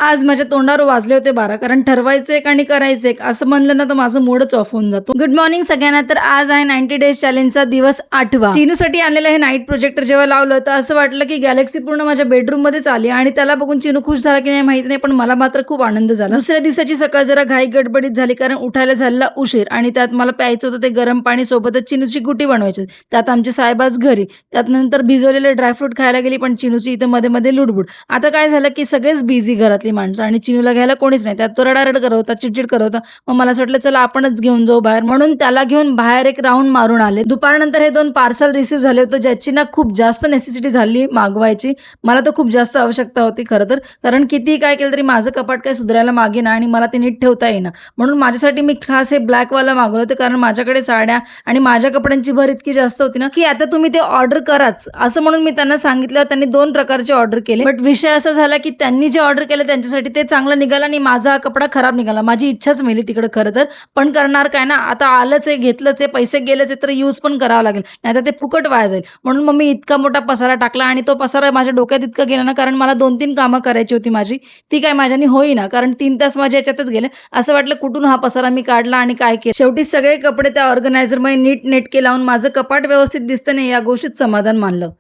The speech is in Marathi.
आज माझ्या तोंडावर वाजले होते 12 कारण ठरवायचं एक आणि करायचं एक असं म्हणलं ना तर माझं मूडच ऑफ होऊन जातो. गुड मॉर्निंग सगळ्यांना. तर आज आहे 90 डेज चॅलेंजचा दिवस 8वा. चिनूसाठी आणलेलं हे नाईट प्रोजेक्टर जेव्हा लावलं तर असं वाटलं की गॅलेक्सी पूर्ण माझ्या बेडरूम मध्येच आली आणि त्याला बघून चिनू खुश झाला की नाही माहिती नाही, पण मला मात्र खूप आनंद झाला. दुसऱ्या दिवसाची सकाळ जरा घाई गडबडीत झाली कारण उठायला झालेला उशीर आणि त्यात मला प्यायचं होतं ते गरम पाणी, सोबतच चिनूची गुटी बनवायची. त्यात आमचे साहेबाज घरी, त्यात नंतर भिजवलेले ड्रायफ्रूट खायला गेली, पण चिनूची इथं मध्ये मध्ये लुडबुड. आता काय झालं की सगळेच बिझी घरातली माणसं आणि चिनूला घ्यायला कोणीच नाही. त्यात तो रडारड करत होता, चिडचिड करत होता. मग मला असं वाटलं चला आपणच घेऊन जाऊ बाहेर, म्हणून त्याला घेऊन बाहेर एक राऊंड मारून आले. दुपारनंतर हे 2 पार्सल रिसीव्ह झाले होते ज्याची ना खूप जास्त नेसेसिटी झाली मागवायची. मला तर खूप जास्त आवश्यकता होती खरं तर, कारण कितीही काय केलं तरी माझं कपाट काय सुधारायला मागे ना आणि मला ते नीट ठेवता येईना. म्हणून माझ्यासाठी मी खास हे ब्लॅकवाला मागवलं होतं, कारण माझ्याकडे साड्या आणि माझ्या कपड्यांची भर इतकी जास्त होती ना की आता तुम्ही ते ऑर्डर कराच असं म्हणून मी त्यांना सांगितलं. त्यांनी 2 प्रकारचे ऑर्डर केले, बट विषय असा झाला की त्यांनी जे ऑर्डर केलं त्यांच्यासाठी ते चांगलं निघाला आणि माझा हा कपडा खराब निघाला. माझी इच्छाच मेली तिकडे खरं तर, पण करणार काय ना, आता आलंच आहे, घेतलंच आहे, पैसे गेलेच आहे तर यूज पण करावं लागेल, नाहीतर ते फुकट वाया जाईल. म्हणून मग मी इतका मोठा पसारा टाकला आणि तो पसारा माझ्या डोक्यात इतका गेला ना, कारण मला 2-3 कामं करायची होती माझी, ती काय माझ्याने होईना कारण 3 तास माझ्या याच्यातच गेले. असं वाटलं कुठून हा पसारा मी काढला आणि काय केलं. शेवटी सगळे कपडे त्या ऑर्गनायझरमध्ये नीट नेटके लावून माझं कपाट व्यवस्थित दिसतं नाही या गोष्टीत समाधान मानलं.